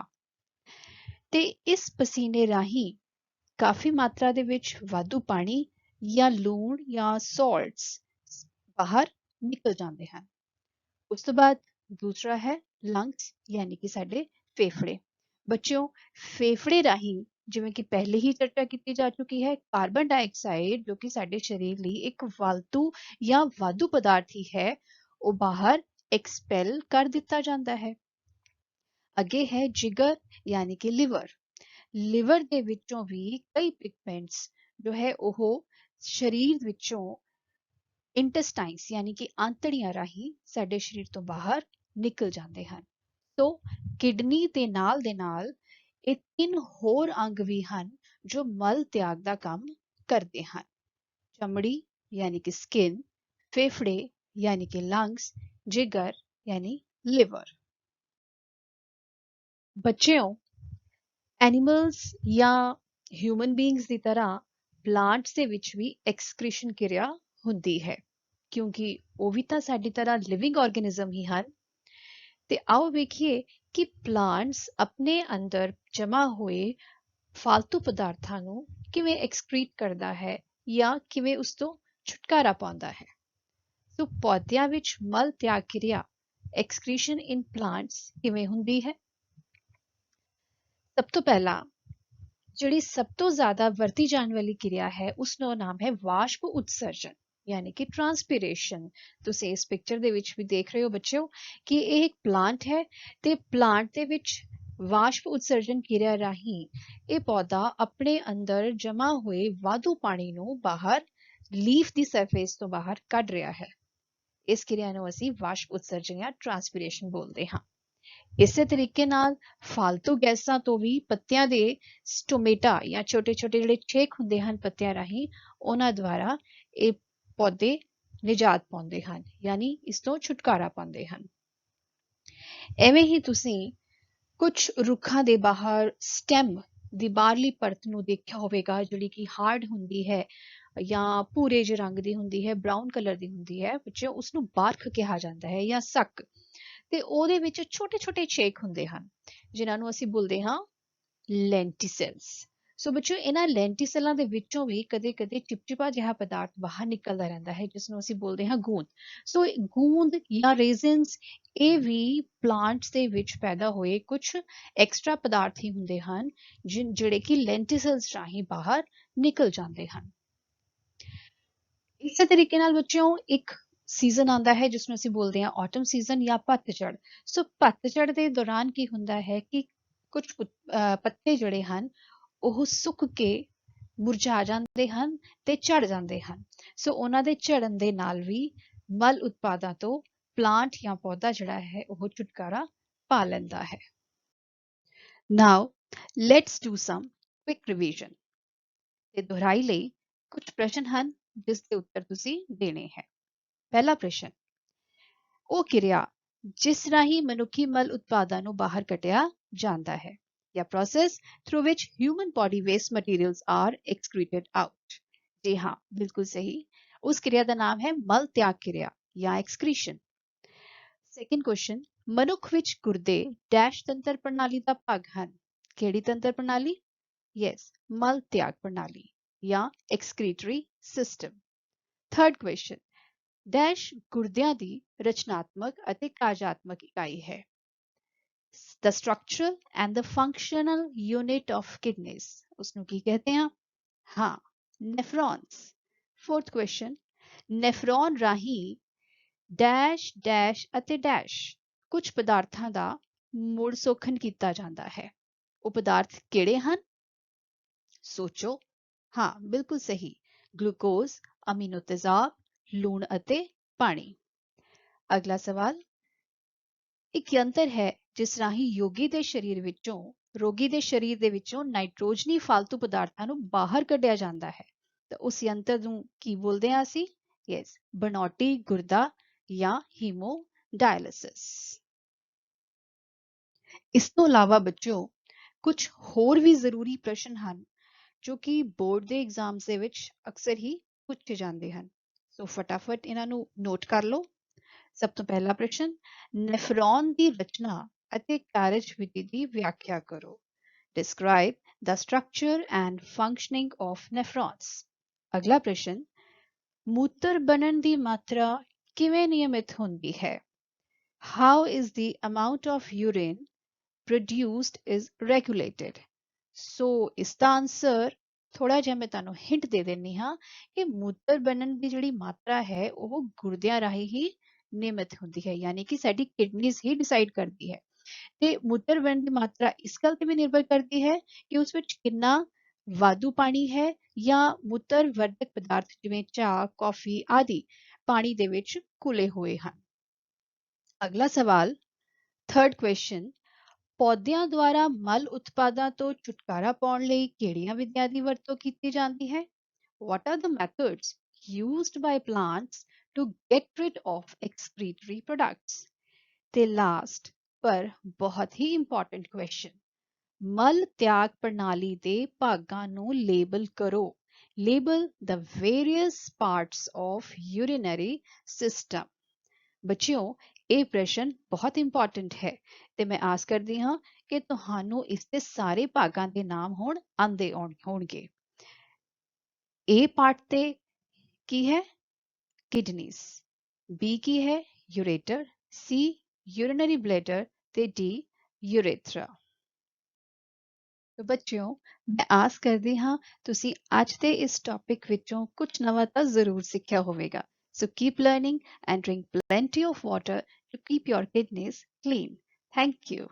ਤੇ ਇਸ ਪਸੀਨੇ ਰਾਹੀਂ ਕਾਫੀ ਮਾਤਰਾ ਦੇ ਵਿੱਚ ਵਾਧੂ ਪਾਣੀ ਜਾਂ ਲੂਣ ਜਾਂ ਸਾਲਟਸ ਬਾਹਰ ਨਿਕਲ ਜਾਂਦੇ ਹਨ। ਉਸ ਤੋਂ ਬਾਅਦ ਦੂਸਰਾ ਹੈ ਲੰਗਸ ਯਾਨੀ ਕਿ ਸਾਡੇ ਫੇਫੜੇ। ਬੱਚਿਓ, ਫੇਫੜੇ ਰਾਹੀਂ, ਜਿਵੇਂ ਕਿ ਪਹਿਲੇ ਹੀ ਚਰਚਾ ਕੀਤੀ ਜਾ ਚੁੱਕੀ ਹੈ, ਕਾਰਬਨ ਡਾਈਆਕਸਾਈਡ ਜੋ ਕਿ ਸਾਡੇ ਸਰੀਰ ਲਈ ਇੱਕ ਫालतू ਜਾਂ ਵਾਧੂ ਪਦਾਰਥ ਹੀ ਹੈ, ਉਹ ਬਾਹਰ ਐਕਸਪੈਲ ਕਰ ਦਿੱਤਾ ਜਾਂਦਾ ਹੈ। ਅੱਗੇ ਹੈ ਜਿਗਰ ਯਾਨੀ ਕਿ ਲਿਵਰ। ਲਿਵਰ ਦੇ ਵਿੱਚੋਂ ਵੀ ਕਈ ਪਿਗਮੈਂਟਸ ਜੋ ਹੈ ਉਹ ਸਰੀਰ ਵਿੱਚੋਂ ਇੰਟੈਸਟਾਈਨਸ ਯਾਨੀ ਕਿ ਆਂਤੜੀਆਂ ਰਾਹੀਂ ਸਾਡੇ ਸਰੀਰ ਤੋਂ ਬਾਹਰ ਨਿਕਲ ਜਾਂਦੇ ਹਨ। ਸੋ ਕਿਡਨੀ ਦੇ ਨਾਲ ਇਹ 3 ਹੋਰ ਅੰਗ ਵੀ ਹਨ ਜੋ ਮਲ ਤਿਆਗ ਦਾ ਕੰਮ ਕਰਦੇ ਹਨ। ਚਮੜੀ ਯਾਨੀ ਕਿ ਸਕਿਨ, ਫੇਫੜੇ ਯਾਨੀ ਕਿ ਲੰਗਸ, ਜਿਗਰ ਯਾਨੀ ਲਿਵਰ। ਬੱਚਿਓ, ਐਨੀਮਲਸ ਜਾਂ ਹਿਊਮਨ ਬੀਇੰਗਸ ਦੀ ਤਰ੍ਹਾਂ ਪਲਾਂਟਸ ਦੇ ਵਿੱਚ ਵੀ ਐਕਸਕ੍ਰੀਸ਼ਨ ਕਿਰਿਆ ਹੁੰਦੀ ਹੈ, ਕਿਉਂਕਿ ਉਹ ਵੀ ਤਾਂ ਸਾਡੀ ਤਰ੍ਹਾਂ ਲਿਵਿੰਗ ਆਰਗੇਨਿਜ਼ਮ ਹੀ ਹਨ। ਤੇ ਆਓ ਵੇਖੀਏ ਕਿ ਪਲਾਂਟਸ ਆਪਣੇ ਅੰਦਰ ਜਮਾ ਹੋਏ ਫालतू ਪਦਾਰਥਾਂ ਨੂੰ ਕਿਵੇਂ ਐਕਸਕ੍ਰੀਟ ਕਰਦਾ ਹੈ ਜਾਂ ਕਿਵੇਂ ਉਸ ਤੋਂ ਛੁਟਕਾਰਾ ਪਾਉਂਦਾ ਹੈ। ਸੋ ਪੌਦਿਆਂ ਵਿੱਚ ਮਲ ਤਿਆਗ ਕਿਰਿਆ ਐਕਸਕ੍ਰੀਸ਼ਨ ਇਨ ਪਲਾਂਟਸ ਕਿਵੇਂ ਹੁੰਦੀ ਹੈ। ਸਭ ਤੋਂ ਪਹਿਲਾਂ ਜਿਹੜੀ ਸਭ ਤੋਂ ਜ਼ਿਆਦਾ ਵਰਤੀ ਜਾਣ ਵਾਲੀ ਕਿਰਿਆ ਹੈ ਉਸ ਦਾ ਨਾਮ ਹੈ ਵਾਸ਼ਪ ਉਤਸਰਜਨ ਯਾਨੀ ਕਿ ਟ੍ਰਾਂਸਪੀਰੇਸ਼ਨ। ਤੁਸੀਂ ਇਸ ਪਿਕਚਰ ਦੇ ਵਿੱਚ ਵੀ ਦੇਖ ਰਹੇ ਹੋ ਬੱਚਿਓ ਕਿ ਇਹ ਇੱਕ ਪਲਾਂਟ ਹੈ ਤੇ ਪਲਾਂਟ ਦੇ ਵਿੱਚ ਵਾਸ਼ਪ ਉਤਸਰਜਨ ਕਿਰਿਆ ਰਾਹੀਂ ਇਹ ਪੌਦਾ ਆਪਣੇ ਅੰਦਰ ਜਮਾ ਹੋਏ ਵਾਧੂ ਪਾਣੀ ਨੂੰ ਬਾਹਰ ਲੀਫ ਦੀ ਸਰਫੇਸ ਤੋਂ ਬਾਹਰ ਕੱਢ ਰਿਹਾ ਹੈ। ਇਸ ਕਿਰਿਆ ਨੂੰ ਅਸੀਂ ਵਾਸ਼ਪ ਉਤਸਰਜਨ ਜਾਂ ਟ੍ਰਾਂਸਪੀਰੇਸ਼ਨ ਬੋਲਦੇ ਹਾਂ। ਇਸੇ ਤਰੀਕੇ ਨਾਲ ਫालतू ਗੈਸਾਂ ਤੋਂ ਵੀ ਪੱਤਿਆਂ ਦੇ ਸਟੋਮੇਟਾ ਜਾਂ ਛੋਟੇ-ਛੋਟੇ ਜਿਹੜੇ ਛੇਕ ਹੁੰਦੇ ਹਨ ਪੱਤਿਆਂ ਰਾਹੀਂ ਉਹਨਾਂ ਦੁਆਰਾ ਇਹ ਪੌਦੇ ਨਿਜਾਤ ਪਾਉਂਦੇ ਹਨ ਯਾਨੀ ਇਸ ਤੋਂ ਛੁਟਕਾਰਾ ਪਾਉਂਦੇ ਹਨ। ਐਵੇਂ ਹੀ ਤੁਸੀਂ ਕੁਝ ਰੁੱਖਾਂ ਦੇ ਬਾਹਰ ਸਟੈਮ ਦੀ ਬਾਹਰਲੀ ਪਰਤ ਨੂੰ ਦੇਖਿਆ ਹੋਵੇਗਾ ਜਿਹੜੀ ਕਿ ਹਾਰਡ ਹੁੰਦੀ ਹੈ ਜਾਂ ਭੂਰੇ ਜਿਹੇ ਰੰਗ ਦੀ ਹੁੰਦੀ ਹੈ, ਬ੍ਰਾਊਨ ਕਲਰ ਦੀ ਹੁੰਦੀ ਹੈ ਬੱਚਿਓ, ਉਸਨੂੰ ਬਾਰਕ ਕਿਹਾ ਜਾਂਦਾ ਹੈ ਜਾਂ ਸੱਕ। ਤੇ ਉਹਦੇ ਵਿੱਚ ਛੋਟੇ-ਛੋਟੇ ਛੇਕ ਹੁੰਦੇ ਹਨ ਜਿਨ੍ਹਾਂ ਨੂੰ ਅਸੀਂ ਬੋਲਦੇ ਹਾਂ ਲੈਂਟੀਸੈਲਸ। ਸੋ ਬੱਚਿਓ ਇਹਨਾਂ ਲੈਂਟੀਸੈਲਾਂ ਦੇ ਵਿੱਚੋਂ ਵੀ ਕਦੇ-ਕਦੇ ਚਿਪਚਿਪਾ ਜਿਹਾ ਪਦਾਰਥ ਬਾਹਰ ਨਿਕਲਦਾ ਰਹਿੰਦਾ ਹੈ ਜਿਸ ਨੂੰ ਅਸੀਂ ਬੋਲਦੇ ਹਾਂ ਗੂੰਦ। ਸੋ ਗੂੰਦ ਜਾਂ ਰੇਜ਼ਨਸ ਇਹ ਵੀ ਪਲਾਂਟਸ ਦੇ ਵਿੱਚ ਪੈਦਾ ਹੋਏ ਕੁਝ ਐਕਸਟਰਾ ਪਦਾਰਥ ਹੀ ਹੁੰਦੇ ਹਨ ਜਿਹੜੇ ਕਿ ਲੈਂਟੀਸੈਲਸ ਰਾਹੀਂ ਬਾਹਰ ਨਿਕਲ ਜਾਂਦੇ ਹਨ। ਇਸੇ ਤਰੀਕੇ ਨਾਲ ਬੱਚਿਓ ਇੱਕ ਸੀਜ਼ਨ ਆਉਂਦਾ ਹੈ ਜਿਸ ਨੂੰ ਅਸੀਂ ਬੋਲਦੇ ਹਾਂ ਆਟਮ ਸੀਜ਼ਨ ਜਾਂ ਪੱਤਝੜ। ਸੋ ਪੱਤਝੜ ਦੇ ਦੌਰਾਨ ਕੀ ਹੁੰਦਾ ਹੈ ਕਿ ਕੁਝ ਪੱਤੇ ਜਿਹੜੇ ਹਨ ਉਹ ਸੁੱਕ ਕੇ ਮੁਰਝਾ ਜਾਂਦੇ ਹਨ ਤੇ ਝੜ ਜਾਂਦੇ ਹਨ। ਸੋ ਉਹਨਾਂ ਦੇ ਝੜਨ ਦੇ ਨਾਲ ਵੀ ਮਲ ਉਤਪਾਦਾਂ ਤੋਂ ਪਲਾਂਟ ਜਾਂ ਪੌਦਾ ਜਿਹੜਾ ਹੈ ਉਹ ਛੁਟਕਾਰਾ ਪਾ ਲੈਂਦਾ ਹੈ। Now let's do some quick revision। ਤੇ ਦੁਹਰਾਈ ਲਈ ਕੁਝ ਪ੍ਰਸ਼ਨ ਹਨ ਜਿਸ ਦੇ ਉੱਤਰ ਤੁਸੀਂ ਦੇਣੇ ਹੈ। ਪਹਿਲਾ ਪ੍ਰਸ਼ਨ, ਉਹ ਕਿਰਿਆ ਜਿਸ ਰਾਹੀਂ ਮਨੁੱਖੀ ਮਲ ਉਤਪਾਦਾਂ ਨੂੰ ਬਾਹਰ ਕੱਢਿਆ ਜਾਂਦਾ ਹੈ ਜਾਂ process through which human body waste materials are excreted out। ਜੀ ਹਾਂ, ਬਿਲਕੁਲ ਸਹੀ। ਉਸ ਕਿਰਿਆ ਦਾ ਨਾਮ ਹੈ ਮਲ ਤਿਆਗ ਕਿਰਿਆ ਜਾਂ excretion। ਸੈਕੰਡ ਕੁਐਸਚਨ, ਮਨੁੱਖ ਵਿੱਚ ਗੁਰਦੇ ਡੈਸ਼ ਤੰਤਰ ਪ੍ਰਣਾਲੀ ਦਾ ਭਾਗ ਹਨ। ਕਿਹੜੀ ਤੰਤਰ ਪ੍ਰਣਾਲੀ? ਯੈਸ, ਮਲ ਤਿਆਗ ਪ੍ਰਣਾਲੀ ਜਾਂ excretory system। Third question, dash ਗੁਰਦਿਆਂ ਦੀ ਰਚਨਾਤਮਕ ਅਤੇ ਕਾਰਜਾਤਮਕ ਇਕਾਈ ਹੈ। The structural and the functional unit of kidneys ਉਸਨੂੰ ਕੀ ਕਹਿੰਦੇ ਹਾਂ? ਹਾਂ, nephrons। fourth question, nephron ਰਾਹੀਂ ਡੈਸ਼ ਡੈਸ਼ ਅਤੇ ਡੈਸ਼ ਕੁਝ ਪਦਾਰਥਾਂ ਦਾ ਮੁੜ ਸੋਖਣ ਕੀਤਾ ਜਾਂਦਾ ਹੈ। ਉਹ ਪਦਾਰਥ ਕਿਹੜੇ ਹਨ? ਸੋਚੋ। ਹਾਂ, ਬਿਲਕੁਲ ਸਹੀ, ਗਲੂਕੋਜ਼, ਅਮੀਨੋ ਤੇਜ਼ਾਬ, ਲੂਣ ਅਤੇ ਪਾਣੀ। ਅਗਲਾ ਸਵਾਲ, ਇੱਕ ਯੰਤਰ ਹੈ ਜਿਸ ਰਾਹੀਂ ਰੋਗੀ ਦੇ ਸਰੀਰ ਦੇ ਵਿੱਚੋਂ ਨਾਈਟ੍ਰੋਜਨੀ ਫालतू ਪਦਾਰਥਾਂ ਨੂੰ ਬਾਹਰ ਕੱਢਿਆ ਜਾਂਦਾ ਹੈ ਤਾਂ ਉਸ ਯੰਤਰ ਨੂੰ ਕੀ ਬੋਲਦੇ ਹਾਂ ਅਸੀਂ? ਯੈਸ, ਬਨੌਟੀ ਗੁਰਦਾ ਜਾਂ ਹੀਮੋਡਾਇਲਿਸਿਸ। ਇਸ ਤੋਂ ਇਲਾਵਾ ਬੱਚਿਓ ਕੁਝ ਹੋਰ ਵੀ ਜ਼ਰੂਰੀ ਪ੍ਰਸ਼ਨ ਹਨ ਜੋ ਕਿ ਬੋਰਡ ਦੇ ਐਗਜ਼ਾਮਸ ਦੇ ਵਿੱਚ ਅਕਸਰ ਹੀ ਪੁੱਛੇ ਜਾਂਦੇ ਹਨ। ਸੋ ਫਟਾਫਟ ਇਹਨਾਂ ਨੂੰ ਨੋਟ ਕਰ ਲਓ। ਸਭ ਤੋਂ ਪਹਿਲਾ ਪ੍ਰਸ਼ਨ, ਨੈਫਰੋਨ ਦੀ ਰਚਨਾ ਅਤੇ ਕਾਰਜ ਵਿਧੀ ਦੀ ਵਿਆਖਿਆ ਕਰੋ। Describe the structure and functioning of nephrons। ਅਗਲਾ ਪ੍ਰਸ਼ਨ, ਮੂਤਰ ਬਣਨ ਦੀ ਮਾਤਰਾ ਕਿਵੇਂ ਨਿਯਮਿਤ ਹੁੰਦੀ ਹੈ? How is the amount of urine produced is regulated। ਸੋ ਇਸ ਦਾ ਆਨਸਰ ਥੋੜਾ ਜਿਹਾ ਮੈਂ ਤੁਹਾਨੂੰ ਹਿੰਟ ਦੇ ਦਿੰਨੀ ਹਾਂ ਕਿ ਮੂਤਰ ਬਣਨ ਦੀ ਜਿਹੜੀ ਮਾਤਰਾ ਹੈ ਉਹ ਗੁਰਦਿਆਂ ਰਾਹੀਂ ਹੀ ਨਿਯਮਿਤ ਹੁੰਦੀ ਹੈ ਯਾਨੀ ਕਿ ਸਾਡੀ ਕਿਡਨੀਜ਼ ਹੀ ਡਿਸਾਈਡ ਕਰਦੀ ਹੈ। ਤੇ ਮੂਤਰ ਬਣਨ ਦੀ ਮਾਤਰਾ ਇਸ ਗੱਲ ਤੇ ਵੀ ਨਿਰਭਰ ਕਰਦੀ ਹੈ ਕਿ ਉਸ ਵਿੱਚ ਕਿੰਨਾ ਵਾਧੂ ਪਾਣੀ ਹੈ ਜਾਂ ਮੂਤਰ ਵਰਧਕ ਪਦਾਰਥ ਜਿਵੇਂ ਚਾਹ, ਕੌਫੀ ਆਦਿ ਪਾਣੀ ਦੇ ਵਿੱਚ ਘੁਲੇ ਹੋਏ ਹਨ। ਅਗਲਾ ਸਵਾਲ, ਥਰਡ ਕੁਐਸਚਨ, ਪੌਦਿਆਂ ਦੁਆਰਾ ਮਲ ਉਤਪਾਦਾਂ ਤੋਂ ਛੁਟਕਾਰਾ ਪਾਉਣ ਲਈ ਕਿਹੜੀਆਂ ਵਿਧੀਆਂ ਦੀ ਵਰਤੋਂ ਕੀਤੀ ਜਾਂਦੀ ਹੈ? What are the methods used by plants to get rid of excretory products? ਤੇ ਲਾਸਟ ਪਰ ਬਹੁਤ ਹੀ ਇੰਪੋਰਟੈਂਟ ਕੁਐਸਚਨ, ਮਲ ਤਿਆਗ ਪ੍ਰਣਾਲੀ ਦੇ ਭਾਗਾਂ ਨੂੰ ਲੇਬਲ ਕਰੋ। Label the various parts of urinary system। ਬੱਚਿਓ ਇਹ ਪ੍ਰਸ਼ਨ ਬਹੁਤ ਇੰਪੋਰਟੈਂਟ ਹੈ ਤੇ ਮੈਂ ਆਸ ਕਰਦੀ ਹਾਂ ਕਿ ਤੁਹਾਨੂੰ ਇਸ ਦੇ ਸਾਰੇ ਭਾਗਾਂ ਦੇ ਨਾਮ ਆਉਂਦੇ ਹੋਣਗੇ। A ਪਾਰਟ ਤੇ ਕੀ ਹੈ? ਕਿਡਨੀਜ਼। B ਕੀ ਹੈ? ਯੂਰੇਟਰ। C ਯੂਰਿਨਰੀ ਬਲੈਡਰ ਤੇ D ਯੂਰੇਥਰਾ। ਬੱਚਿਓ, ਮੈਂ ਆਸ ਕਰਦੀ ਹਾਂ ਤੁਸੀਂ ਅੱਜ ਦੇ ਇਸ ਟੌਪਿਕ ਵਿੱਚੋਂ ਕੁਝ ਨਵਾਂ ਤਾਂ ਜ਼ਰੂਰ ਸਿੱਖਿਆ ਹੋਵੇਗਾ। So keep learning and drink plenty of water to keep your kidneys clean. Thank you.